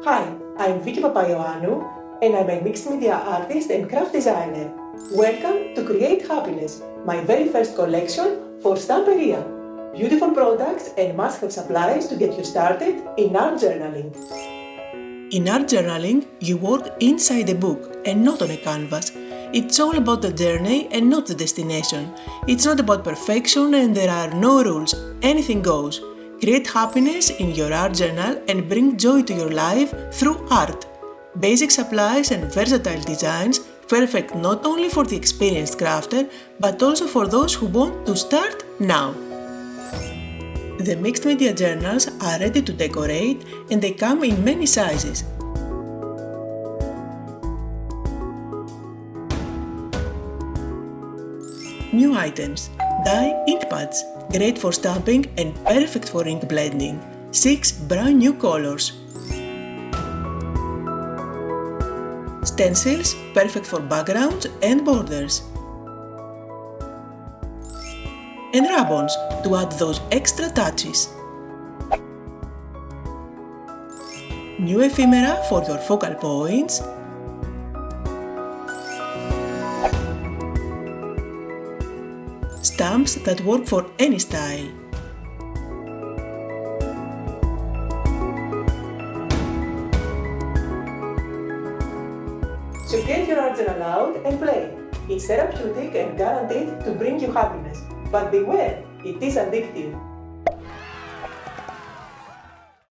Hi, I'm Vicky Papaioannou and I'm a mixed media artist and craft designer. Welcome to Create Happiness, my very first collection for Stamperia. Beautiful products and must-have supplies to get you started in art journaling. In art journaling, you work inside a book and not on a canvas. It's all about the journey and not the destination. It's not about perfection and there are no rules. Anything goes. Create happiness in your art journal and bring joy to your life through art. Basic supplies and versatile designs, perfect not only for the experienced crafter, but also for those who want to start now. The mixed media journals are ready to decorate and they come in many sizes. New items: dye ink pads, great for stamping and perfect for ink blending. 6 brand new colors. Stencils, perfect for backgrounds and borders. And ribbons to add those extra touches. New ephemera for your focal points. Stamps that work for any style. So get your art journal out and play. It's therapeutic and guaranteed to bring you happiness. But beware, it is addictive.